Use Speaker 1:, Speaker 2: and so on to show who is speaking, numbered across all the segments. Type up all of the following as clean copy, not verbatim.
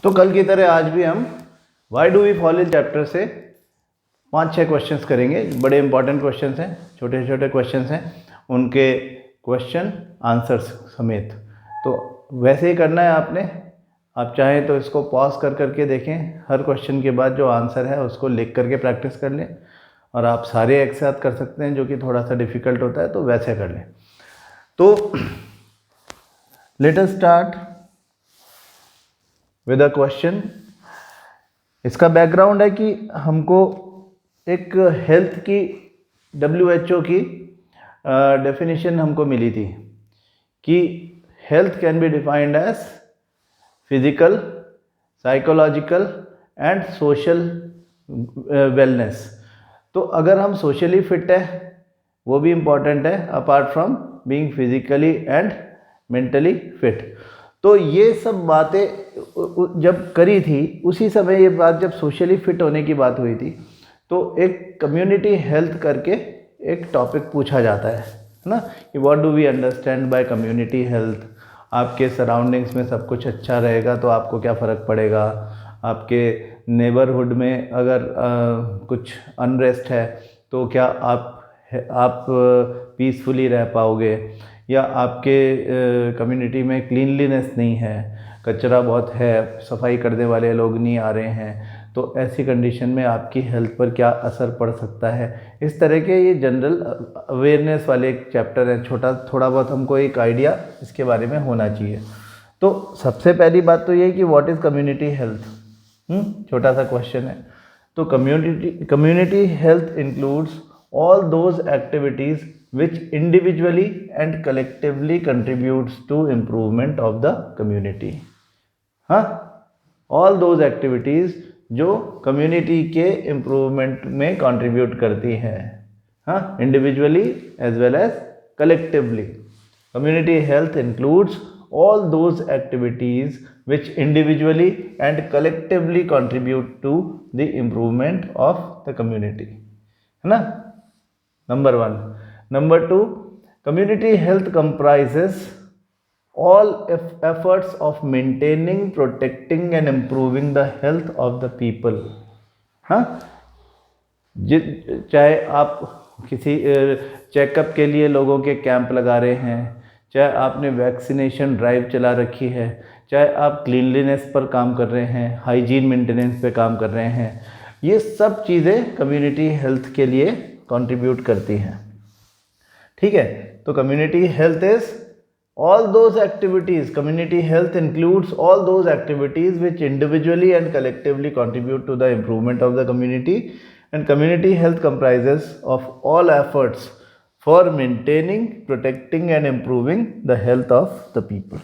Speaker 1: तो कल की तरह आज भी हम why do we fall in chapter से 5-6 क्वेश्चंस करेंगे। बड़े इंपॉर्टेंट क्वेश्चंस हैं, छोटे छोटे क्वेश्चंस हैं, उनके क्वेश्चन आंसर्स समेत। तो वैसे ही करना है आपने। आप चाहें तो इसको पॉज कर करके देखें, हर क्वेश्चन के बाद जो आंसर है उसको लिख करके प्रैक्टिस कर लें, और आप सारे एक साथ कर सकते हैं जो कि थोड़ा सा डिफ़िकल्ट होता है, तो वैसे कर लें। तो let us start with a question. इसका बैकग्राउंड है कि हमको एक हेल्थ की WHO की डेफिनेशन हमको मिली थी कि health can be defined as physical, psychological and social wellness. तो अगर हम सोशली फिट है वो भी इम्पॉर्टेंट है, apart from being physically and mentally fit. तो ये सब बातें जब करी थी उसी समय ये बात जब सोशली फिट होने की बात हुई थी, तो एक कम्युनिटी हेल्थ करके एक टॉपिक पूछा जाता है ना, कि what do we understand by community health. आपके सराउंडिंग्स में सब कुछ अच्छा रहेगा तो आपको क्या फ़र्क पड़ेगा, आपके नेबरहुड में अगर कुछ अनरेस्ट है तो क्या आप पीसफुली रह पाओगे, या आपके कम्युनिटी में क्लीनलीनेस नहीं है, कचरा बहुत है, सफाई करने वाले लोग नहीं आ रहे हैं, तो ऐसी कंडीशन में आपकी हेल्थ पर क्या असर पड़ सकता है। इस तरह के ये जनरल अवेयरनेस वाले एक चैप्टर है, थोड़ा बहुत हमको एक आइडिया इसके बारे में होना चाहिए। तो सबसे पहली बात तो ये कि व्हाट इज़ कम्युनिटी हेल्थ। छोटा सा क्वेश्चन है। तो community health includes all those activities which individually and collectively contributes to improvement of the community। हाँ, all those activities जो कम्युनिटी के इम्प्रूवमेंट में कंट्रीब्यूट करती हैं, हाँ, individually as well as collectively. Community health includes all those activities which individually and collectively contribute to the improvement of the community, है ना, number 1। Number 2, community health comprises all efforts of maintaining, protecting and improving the health of the people। हाँ, चाहे आप किसी checkup के लिए लोगों के कैंप लगा रहे हैं, चाहे आपने वैक्सीनेशन ड्राइव चला रखी है, चाहे आप क्लीनलीनेस पर काम कर रहे हैं, हाइजीन मेंटेनेंस पे काम कर रहे हैं, ये सब चीज़ें कम्युनिटी हेल्थ के लिए कंट्रीब्यूट करती हैं। ठीक है, तो community health is all those activities, community health includes all those activities which individually and collectively contribute to the improvement of the community, and community health comprises of all efforts for maintaining, protecting and improving the health of the people।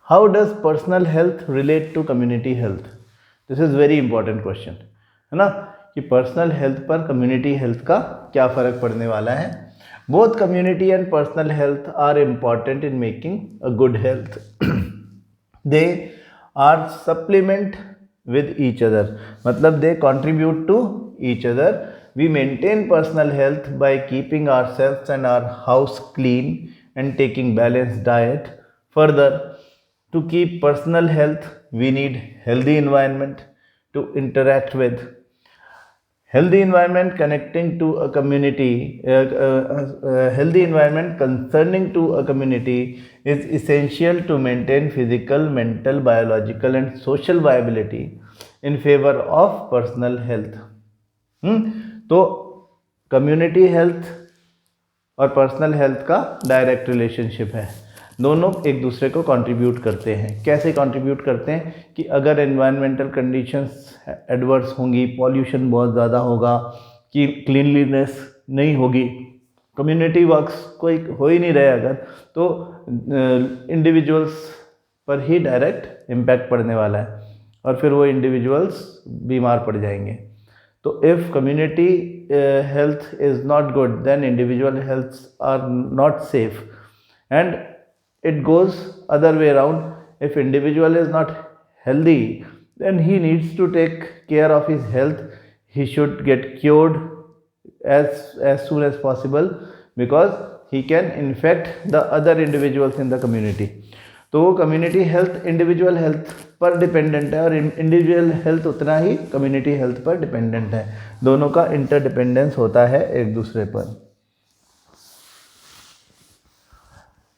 Speaker 1: How does personal health relate to community health? This is very important question, है ना, कि personal health पर community health का क्या फ़र्क पड़ने वाला है। Both community and personal health are important in making a good health। They are supplement with each other, मतलब they contribute to each other। We maintain personal health by keeping ourselves and our house clean and taking balanced diet। Further, to keep personal health we need healthy environment to interact with। Healthy environment connecting to a community, healthy environment concerning to a community is essential to maintain physical, mental, biological and social viability in favor of personal health। तो community health और personal health का direct relationship है, दोनों एक दूसरे को contribute करते हैं। कैसे कंट्रीब्यूट करते हैं कि अगर एनवायरमेंटल कंडीशंस एडवर्स होंगी, पॉल्यूशन बहुत ज़्यादा होगा, कि क्लीनलीनेस नहीं होगी, कम्युनिटी वर्क्स कोई हो ही नहीं रहे अगर, तो इंडिविजुअल्स पर ही डायरेक्ट इम्पैक्ट पड़ने वाला है और फिर वो इंडिविजुअल्स बीमार पड़ जाएंगे। तो if community health is not good then individual health are not safe, and it goes other way around। if individual is not healthy then he needs to take care of his health, he should get cured as soon as possible because he can infect the other individuals in the community। तो वो community health individual health पर dependent है और individual health उतना ही community health पर dependent है। दोनों का इंटरडिपेंडेंस होता है एक दूसरे पर।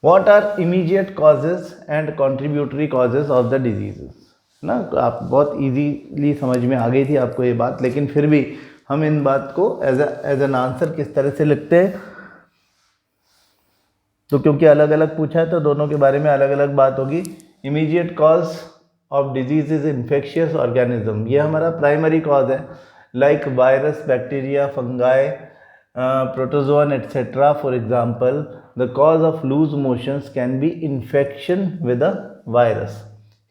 Speaker 1: What are immediate causes and contributory causes of the diseases? ना आप बहुत इजीली समझ में आ गई थी आपको ये बात, लेकिन फिर भी हम इन बात को एज एन आंसर किस तरह से लिखते हैं, तो क्योंकि अलग अलग पूछा है तो दोनों के बारे में अलग अलग बात होगी। Immediate cause of disease is infectious organism, ये हमारा प्राइमरी कॉज है, like virus, bacteria, fungi, protozoan etc. For example, the cause of loose motions can be infection with a virus.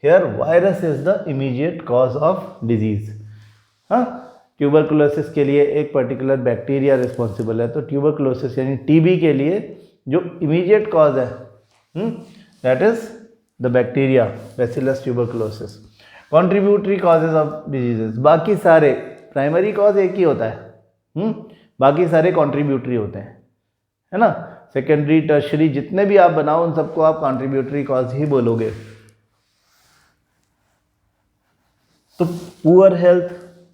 Speaker 1: Here virus is the immediate cause of disease. हाँ, tuberculosis के लिए एक particular bacteria responsible है, तो tuberculosis यानी TB के लिए जो इमीडिएट कॉज है that is the bacteria bacillus tuberculosis. Contributory causes of diseases, बाकी सारे प्राइमरी कॉज एक ही होता है, बाकी सारे कॉन्ट्रीब्यूटरी होते हैं, है ना। सेकेंडरी, टर्शरी जितने भी आप बनाओ उन सबको आप कॉन्ट्रीब्यूटरी कॉज ही बोलोगे। तो poor health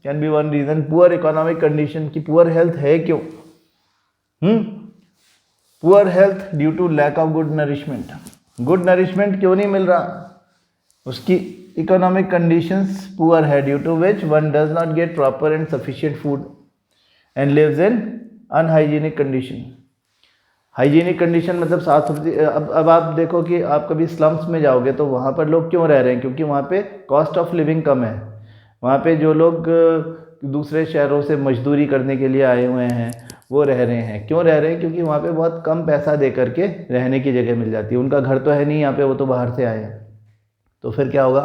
Speaker 1: can be one reason, poor economic condition की पुअर हेल्थ है क्यों? Poor health due to lack of good nourishment. Good nourishment क्यों नहीं मिल रहा? उसकी इकोनॉमिक कंडीशंस पुअर है, due to which one does not get proper and sufficient food and lives in unhygienic condition. Hygienic condition मतलब साफ सुथरी। अब आप देखो कि आप कभी स्लम्स में जाओगे तो वहाँ पर लोग क्यों रह रहे हैं? क्योंकि वहाँ पे कॉस्ट ऑफ लिविंग कम है। वहाँ पे जो लोग दूसरे शहरों से मजदूरी करने के लिए आए हुए हैं वो रह रहे हैं। क्यों रह रहे हैं? क्योंकि वहाँ पे बहुत कम पैसा दे करके रहने की जगह मिल जाती है। उनका घर तो है नहीं यहाँ पे, वो तो बाहर से आए हैं। तो फिर क्या होगा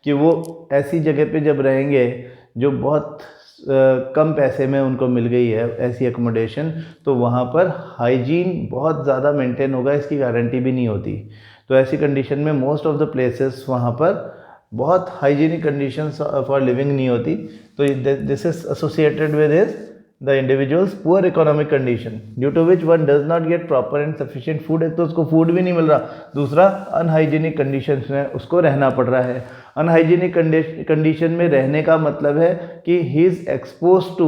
Speaker 1: कि वो ऐसी जगह पे जब रहेंगे जो बहुत कम पैसे में उनको मिल गई है ऐसी एकोमोडेशन, तो वहाँ पर हाइजीन बहुत ज़्यादा मेंटेन होगा, इसकी गारंटी भी नहीं होती। तो ऐसी कंडीशन में मोस्ट ऑफ द प्लेसेस वहाँ पर बहुत हाइजीनिक कंडीशंस फॉर लिविंग नहीं होती। तो this is associated with his the individual's poor economic condition due to which one does not get proper and sufficient food. एक तो उसको फूड भी नहीं मिल रहा, दूसरा अनहाइजीनिक कंडीशंस में उसको रहना पड़ रहा है। अनहाइजीनिक कंडीशन में रहने का मतलब है कि he is expose to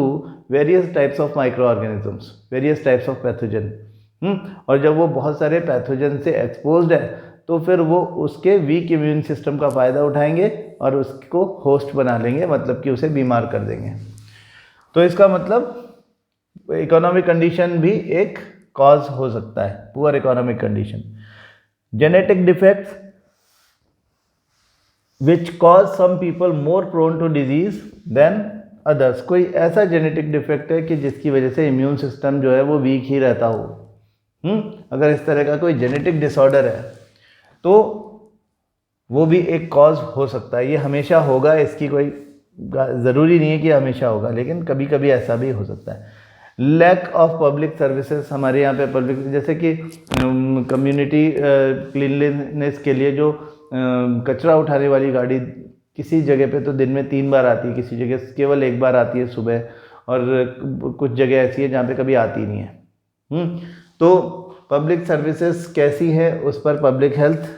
Speaker 1: various types of micro organisms, various types of pathogen. और जब वो बहुत सारे पैथोजन से एक्सपोज्ड है तो फिर वो उसके वीक इम्यून सिस्टम का फ़ायदा उठाएंगे और उसको होस्ट बना लेंगे, मतलब कि उसे बीमार कर देंगे। तो इसका मतलब इकोनॉमिक कंडीशन भी एक कॉज हो सकता है, poor economic condition. Genetic defects which cause some people more prone to disease than others. कोई ऐसा जेनेटिक डिफेक्ट है कि जिसकी वजह से इम्यून सिस्टम जो है वो वीक ही रहता हो। अगर इस तरह का कोई जेनेटिक डिसऑर्डर है तो वो भी एक कॉज हो सकता है। ये हमेशा होगा, इसकी कोई ज़रूरी नहीं है कि हमेशा होगा, लेकिन कभी कभी ऐसा भी हो सकता है। लैक ऑफ पब्लिक सर्विसेज, हमारे यहाँ पे पब्लिक जैसे कि कम्युनिटी क्लीनलीनेस के लिए जो कचरा उठाने वाली गाड़ी किसी जगह पे तो दिन में 3 बार आती है, किसी जगह केवल 1 बार आती है सुबह, और कुछ जगह ऐसी है जहाँ पे कभी आती नहीं है। तो पब्लिक सर्विसेज कैसी है उस पर पब्लिक हेल्थ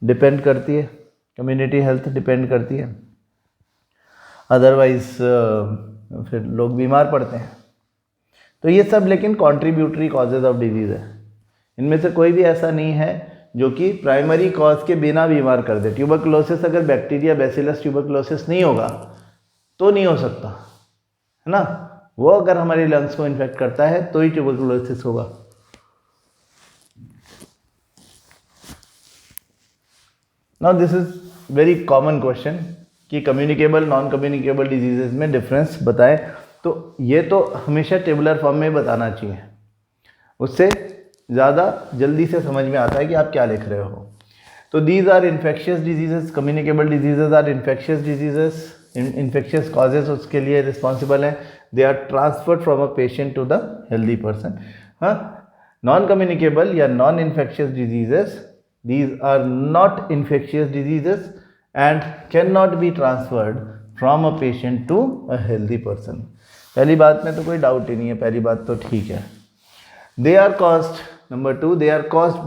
Speaker 1: डिपेंड करती है, कम्युनिटी हेल्थ डिपेंड करती है। अदरवाइज फिर लोग बीमार पड़ते हैं। तो ये सब लेकिन कॉन्ट्रीब्यूटरी कॉजेज ऑफ डिजीज़ है। इनमें से कोई भी ऐसा नहीं है जो कि प्राइमरी कॉज के बिना बीमार कर दे। ट्यूबरकुलोसिस अगर बैक्टीरिया बैसिलस ट्यूबरकुलोसिस नहीं होगा तो नहीं हो सकता, है ना। वो अगर हमारे लंग्स को इन्फेक्ट करता है तो ही ट्यूबरकुलोसिस होगा। Now this is very common question कि कम्युनिकेबल नॉन कम्युनिकेबल डिजीजेज में डिफरेंस बताएं। तो ये तो हमेशा टेबुलर फॉर्म में बताना चाहिए, उससे ज़्यादा जल्दी से समझ में आता है कि आप क्या लिख रहे हो। तो these are infectious diseases, communicable diseases are infectious diseases, infectious causes उसके लिए रिस्पॉन्सिबल हैं। They are transferred from a patient to the healthy person. हाँ, नॉन कम्युनिकेबल या non infectious diseases, these are not infectious diseases and cannot be transferred from a patient to a healthy person। पहली बात में तो कोई doubt ही नहीं है, पहली बात तो ठीक है। they are caused, number 2, they are caused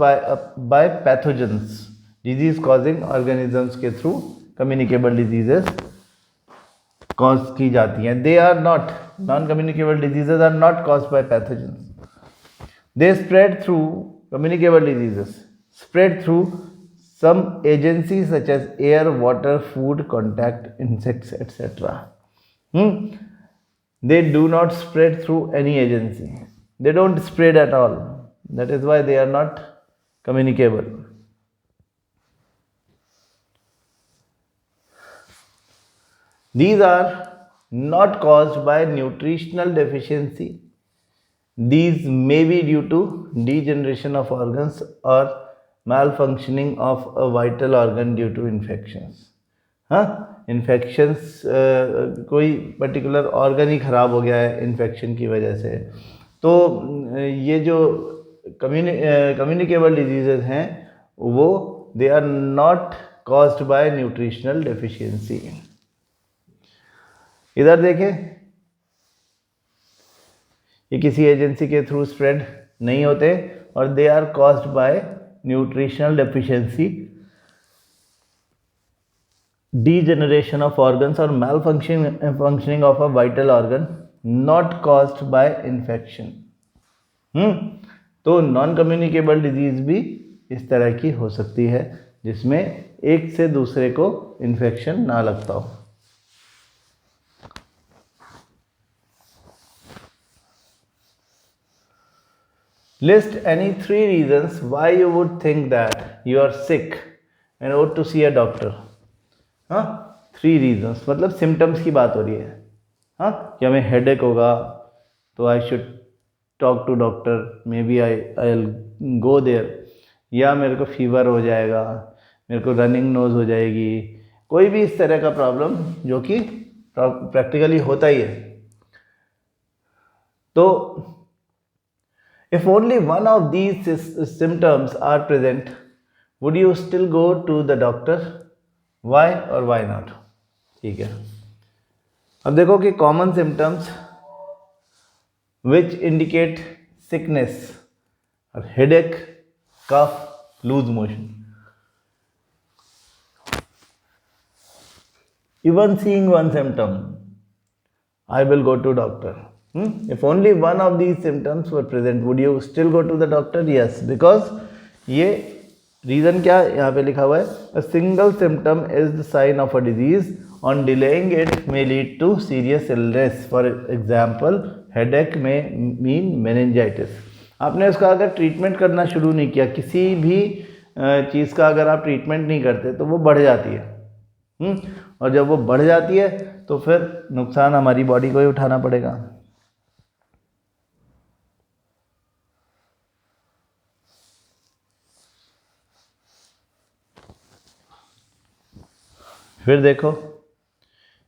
Speaker 1: by pathogens disease causing organisms के थ्रू कम्युनिकेबल डिजीजेस कॉज की जाती हैं. They are not, non communicable diseases are not caused by pathogens. They spread through, communicable diseases spread through some agencies such as air, water, food, contact, insects, etc. They do not spread through any agency. They don't spread at all. That is why they are not communicable. These are not caused by nutritional deficiency. These may be due to degeneration of organs or malfunctioning of a vital organ due to infections. हाँ, infections, कोई particular organ ही ख़राब हो गया है infection की वजह से, तो ये जो कम्युनिकेबल डिजीज़ेज हैं वो they are not caused by nutritional deficiency. इधर देखें, ये किसी एजेंसी के थ्रू स्प्रेड नहीं होते और they are caused by nutritional deficiency, degeneration of organs or malfunctioning of a vital organ, not caused by infection. तो नॉन कम्युनिकेबल डिजीज भी इस तरह की हो सकती है जिसमें एक से दूसरे को इन्फेक्शन ना लगता हो. List any 3 reasons why you would think that you are sick and ought to see a doctor. हाँ, 3 रीजन्स, मतलब सिम्टम्स की बात हो रही है. हाँ, कि हमें हेडेक होगा तो I should talk to doctor, maybe I will go there, या मेरे को फीवर हो जाएगा, मेरे को रनिंग नोज हो जाएगी, कोई भी इस तरह का प्रॉब्लम जो कि प्रैक्टिकली होता ही है. तो if only one of these symptoms are present, would you still go to the doctor? Why or why not? ठीक है, अब देखो कि common symptoms which indicate sickness और headache, cough, loose motion. Even seeing one symptom, I will go to doctor. If only one of these symptoms were present, would you still go to the doctor? Yes, because ये reason क्या यहाँ पे लिखा हुआ है, a single symptom is the sign of a disease. On delaying it may lead to serious illness. For example, headache may mean meningitis. आपने उसका अगर ट्रीटमेंट करना शुरू नहीं किया, किसी भी चीज़ का अगर आप ट्रीटमेंट नहीं करते तो वो बढ़ जाती है. और जब वो बढ़ जाती है तो फिर नुकसान हमारी बॉडी को ही उठाना पड़ेगा. फिर देखो,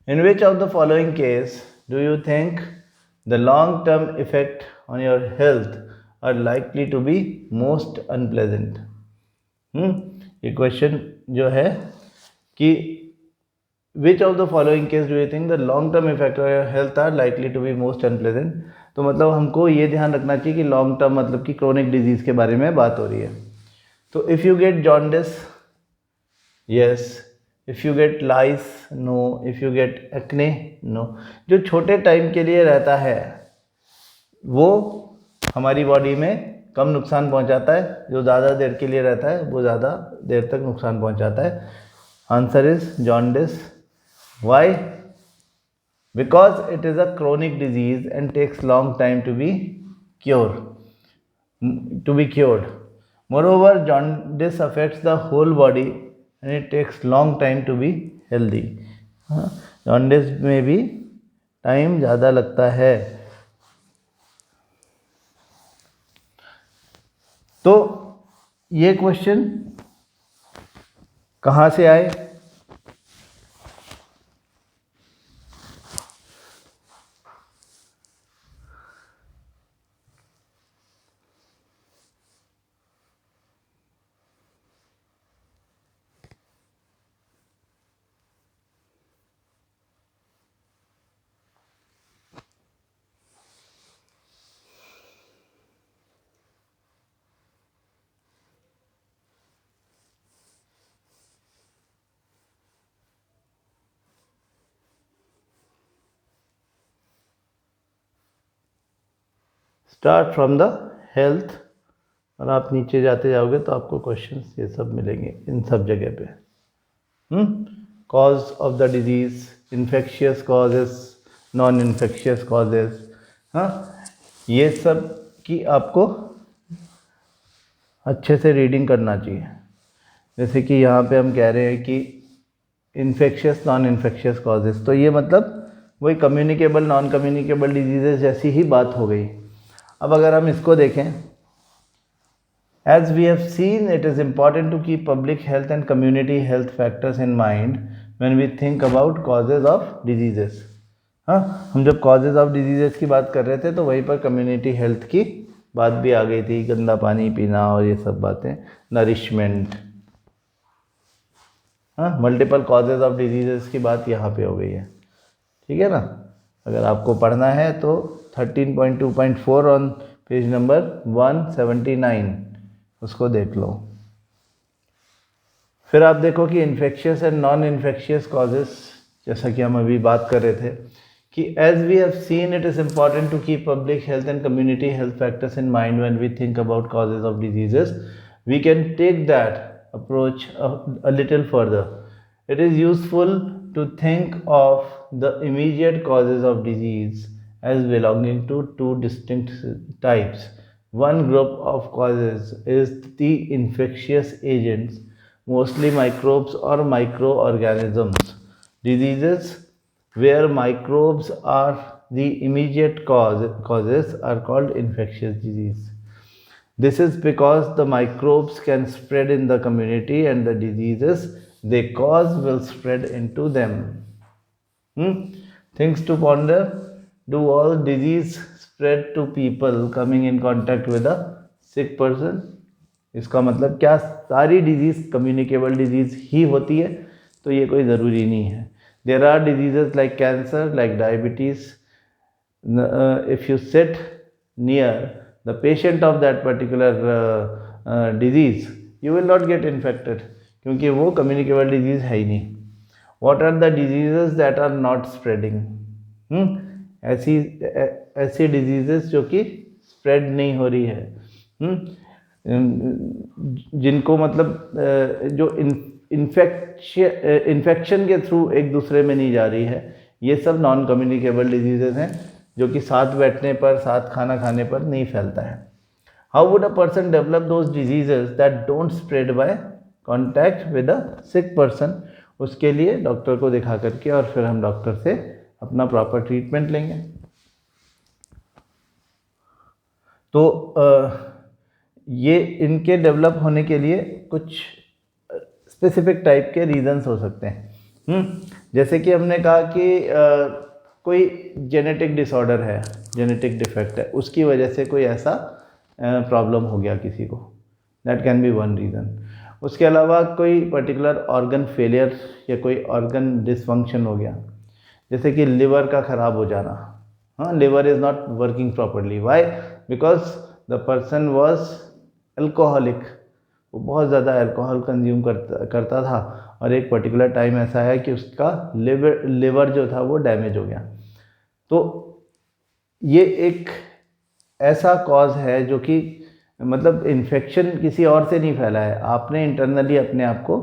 Speaker 1: in which of the following case do you think the long term effect on your health are likely to be most unpleasant. ये क्वेश्चन जो है कि which of the following case do you think the long term effect on your health are likely to be most unpleasant. तो मतलब हमको ये ध्यान रखना चाहिए कि लॉन्ग टर्म मतलब कि क्रोनिक डिजीज़ के बारे में बात हो रही है. तो if you get jaundice, yes. If you get lice, no. If you get acne, no. जो छोटे टाइम के लिए रहता है वो हमारी बॉडी में कम नुकसान पहुंचाता है, जो ज़्यादा देर के लिए रहता है वो ज़्यादा देर तक नुकसान पहुंचाता है. Answer is jaundice. Why? Because it is a chronic disease and takes long time to be cured. Moreover, jaundice affects the whole body and it takes long time to be healthy. jaundice में भी time ज़्यादा लगता है. तो ये question कहाँ से आए? स्टार्ट फ्रॉम द हेल्थ, और आप नीचे जाते जाओगे तो आपको क्वेश्चंस ये सब मिलेंगे इन सब जगह पे। Cause of the disease, infectious causes, non infectious causes, हाँ, ये सब की आपको अच्छे से रीडिंग करना चाहिए। जैसे कि यहाँ पे हम कह रहे हैं कि इन्फेक्शियस नॉन इन्फेक्शियस कॉजेस, तो ये मतलब वही कम्युनिकेबल नॉन कम्युनिकेबल डिजीजेज जैसी ही बात हो गई। अब अगर हम इसको देखें, as we have seen, it is important to keep public health and community health factors in mind when we think about causes of diseases। हाँ, हम जब causes of diseases की बात कर रहे थे तो वहीं पर community health की बात भी आ गई थी, गंदा पानी पीना और ये सब बातें, नरिशमेंट, हाँ, मल्टीपल कॉजेज ऑफ डिजीजेस की बात यहाँ पे हो गई है। ठीक है ना। अगर आपको पढ़ना है तो 13.2.4 ऑन पेज नंबर 179 उसको देख लो। फिर आप देखो कि infectious and non infectious causes, जैसा कि हम अभी बात कर रहे थे कि as we have seen it is important to keep public health and community health factors in mind when we think about causes of diseases, we can take that approach a little further. It is useful to think of the immediate causes of disease as belonging to two distinct types. One group of causes is the infectious agents, mostly microbes or microorganisms. Diseases where microbes are the immediate causes are called infectious disease. This is because the microbes can spread in the community and the diseases they cause will spread into them. Things to ponder. Do all disease spread to people coming in contact with a sick person? इसका मतलब क्या सारी disease communicable disease ही होती है? तो ये कोई ज़रूरी नहीं है। There are diseases like cancer, like diabetes. If you sit near the patient of that particular disease, you will not get infected, क्योंकि वो communicable disease है ही नहीं। What are the diseases that are not spreading? ऐसी diseases जो कि spread नहीं हो रही है, जिनको मतलब जो इन्फेक्शन के थ्रू एक दूसरे में नहीं जा रही है, ये सब नॉन कम्युनिकेबल डिजीजेज हैं जो कि साथ बैठने पर, साथ खाना खाने पर नहीं फैलता है। How would a person develop those diseases that don't spread by contact with a sick person? उसके लिए डॉक्टर को दिखा करके और फिर हम डॉक्टर से अपना प्रॉपर ट्रीटमेंट लेंगे। तो ये इनके डेवलप होने के लिए कुछ स्पेसिफिक टाइप के रीजंस हो सकते हैं। जैसे कि हमने कहा कि कोई जेनेटिक डिसऑर्डर है, जेनेटिक डिफेक्ट है, उसकी वजह से कोई ऐसा प्रॉब्लम हो गया किसी को, that can be one reason. उसके अलावा कोई पर्टिकुलर ऑर्गन फेलियर या कोई ऑर्गन डिसफंक्शन हो गया, जैसे कि लिवर का ख़राब हो जाना। हाँ, liver is not working properly. Why? Because the person was alcoholic, वो बहुत ज़्यादा अल्कोहल कंज्यूम करता था और एक पर्टिकुलर टाइम ऐसा है कि उसका लिवर जो था वो डैमेज हो गया। तो ये एक ऐसा कॉज है जो कि मतलब इन्फेक्शन किसी और से नहीं फैला है, आपने इंटरनली अपने आप को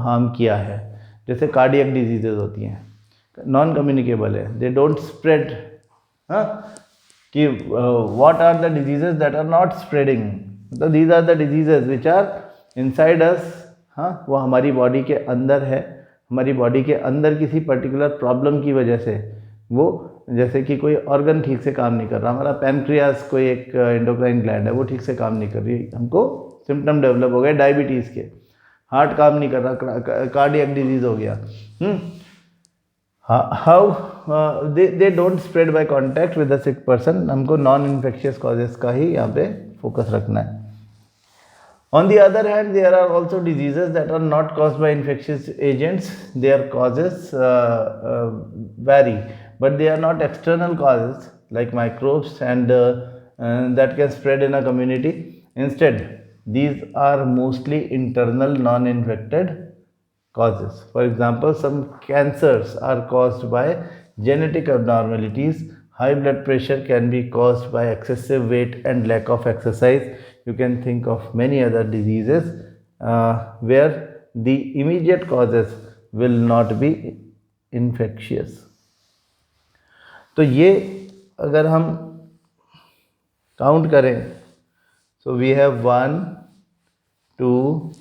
Speaker 1: हार्म किया है। जैसे कार्डियक डिजीजेज होती हैं, नॉन कम्युनिकेबल है, दे डोंट स्प्रेड। हाँ, कि what are the diseases that are not spreading, मतलब these are the diseases which are inside us. हाँ, वो हमारी बॉडी के अंदर है, हमारी बॉडी के अंदर किसी पर्टिकुलर प्रॉब्लम की वजह से, वो जैसे कि कोई ऑर्गन ठीक से काम नहीं कर रहा, हमारा पैनक्रियास कोई एक एंडोक्राइन ग्लैंड है वो ठीक से काम नहीं कर रही, हमको सिम्टम डेवलप हो गए डायबिटीज़ के, हार्ट काम नहीं कर रहा, कार्डियक डिजीज़ हो गया। How they don't spread by contact with the sick person. हमको नॉन इन्फेक्शियस कॉजेज़ का ही यहाँ पे फोकस रखना है। On the other hand, there are also diseases that are not caused by infectious agents. Their causes vary, but they are not external causes like microbes and that can spread in a community. Instead, these are mostly internal non-infected causes. For example, some cancers are caused by genetic abnormalities. high blood pressure can be caused by excessive weight and lack of exercise. You can think of many other diseases where the immediate causes will not be infectious. तो ये अगर हम count करें, so we have 1 2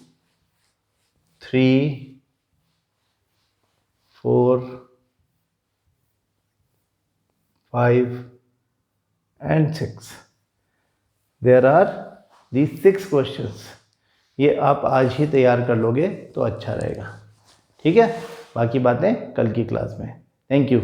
Speaker 1: 3 4 5 and 6. There are these 6 questions. ये आप आज ही तैयार कर लोगे तो अच्छा रहेगा. ठीक है, बाकी बातें कल की क्लास में. Thank you.